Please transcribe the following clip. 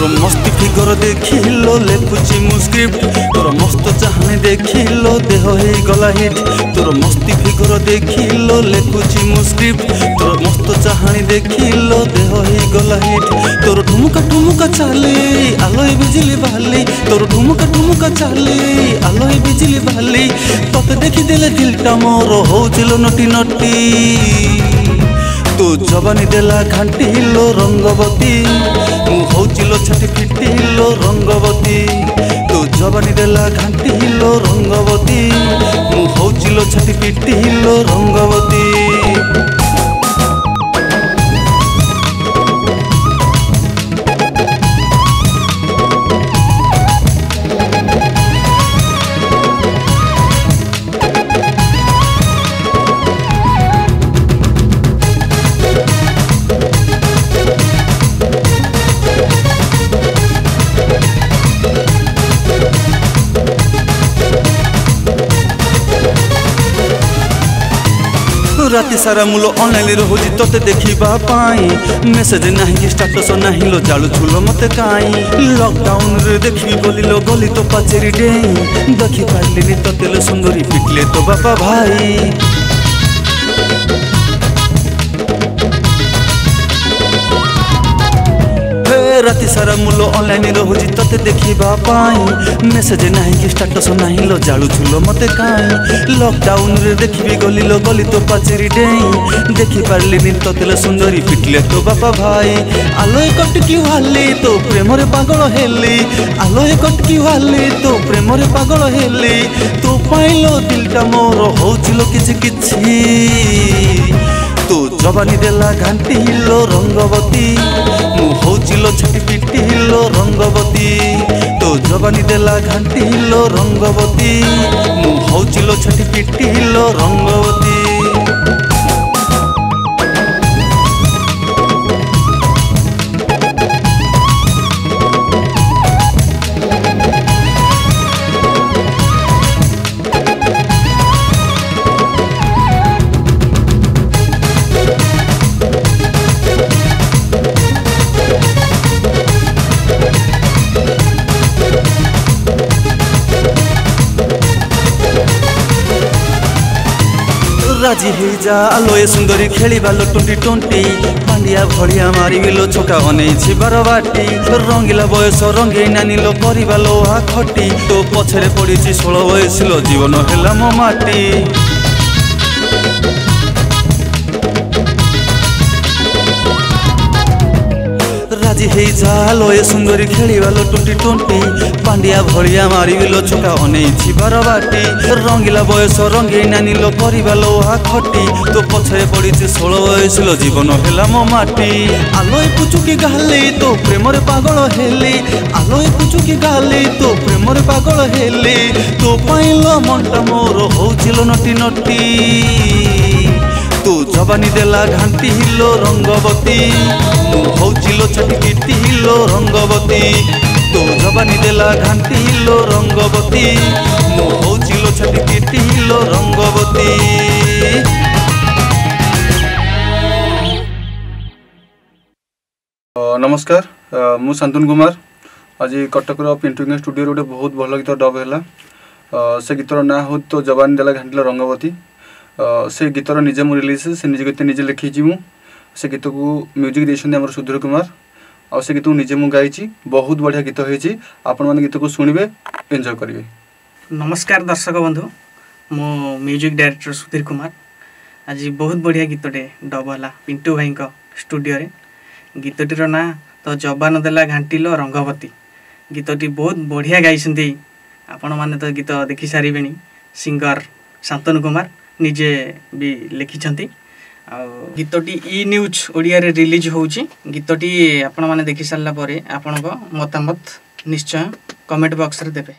तोर मस्ती फिगर देखिलो लेखुची मु स्क्रिप्ट तोर मस्त चाहनी देखिलो देह हे गला हिट तोर मस्ती फिगर देखिलो लेखुची मु स्क्रिप्ट तोर मस्त चाहनी देखिलो देह हे गला हिट तोर ठुमुका चाले आलोय बिजली बहाली तोर ठुमुका चाले आलोय बिजली बहाली तते देखि देले दिलटा मोर होउचिलो नटी नटी तू जवानी देला घांटिलो रंगवती मु होउचिलो छाटी फिटिलो रंगवती तू जवानी देला घांटिलो रंगवती मु होउचिलो छाटी फिटिलो रंगवती राति सारा मूल ऑनलाइन रोजी तोते देखिबा पाई मेसेज नाही कि स्टेटस नाही लो जालु छुलो मते काई लॉकडाउन रे देखि बोलिलो गली तो पाचेरी डेई देखि पारलिनी तते लो सुंदरी पिटले तो बापा भाई राति सारा मूल ऑनलाइन रोजी तते देखिबा पाई मेसेज नाही कि स्टेटस नाही लो जालु छुलो मते काई लॉकडाउन रे देखिबी गलिलो गली तो पाचेरी डेई देखि पारलिनी तते लो सुंदरी पिटले तो बापा भाई आलोय कटकी वाली तो प्रेम रे पागल हेली आलोय कटकी वाली तो प्रेम रे पागल हेली तो पाइलो दिलटा मोर होउचिलो किछि किछि तू जवानी देला घांटिलो रंगवती मु होउचिलो छाटी पिटिलो रंगवती तू जवानी देला घांटिलो रंगवती मु होउचिलो छाटी पिटिलो रंगवती राजी हो जा आलोय सुंदरी खेलिबा लो 2020 पांडिया भलिया मारिबिलो छका अनेछि बारबाटी रंगीला बयस रंगे नानी लो परिबा लो आ खटी तो पछरे पड़िछि 16 बयस लो जीवन हेला मो माटी राजी हे जालोय सुंदरी खेलिबा लो 2020 पांडिया भलिया मारिबिलो छका अनेछि बारबाटी रंगीला बयस रंगे नानी लो परिबा लो आ खटी तो पछरे पड़िछि 16 बयस लो जीवन हेला मो माटी आलोय पुचुकी गाले तो प्रेम रे पागल हेली आलोय पुचुकी गाले तो प्रेम रे पागल हेली तो पाइलो मनटा मोर होउचिलो नटी नटी तू जवानी देला घांटिलो रंगवती मु होउचिलो छाटी पिटिलो रंगवती तू जवानी देला घांटिलो रंगवती मु होउचिलो छाटी पिटिलो रंगवती नमस्कार मु शांतनु कुमार आज कटक पिंटू स्टूडियो गोटे बहुत भल गीत डब है से गीतर ना हो तो जवानी देला घांटिलो रंगवती से गीतर निजे मु रिलीज से निजे गीत निजे लिखी से गीत को म्यूजिक देछन हमर सुधीर कुमार आ से गीत को निजे मु गाइची बहुत बढ़िया गीत होईची आपण मन गीत को सुनिबे एंजॉय करिवे। नमस्कार दर्शक बंधु मो म्यूजिक डायरेक्टर सुधीर कुमार आज बहुत बढ़िया गीतटे डब है पिंटू भाई स्टूडियो रे गीतटीर ना तो जवान देला घांटिलो रंगवती गीतटी बहुत बढ़िया गाई आपण माने तो गीत देखि सारिबेनी सिंगर शांतनु कुमार निजे भी लिखिछंती आ गीतटी ई न्यूज ओडिया रे रिलीज होउची गीतटी आपण माने देखि सारला परे आपनको मतामत निश्चय कमेंट बॉक्स रे देबे।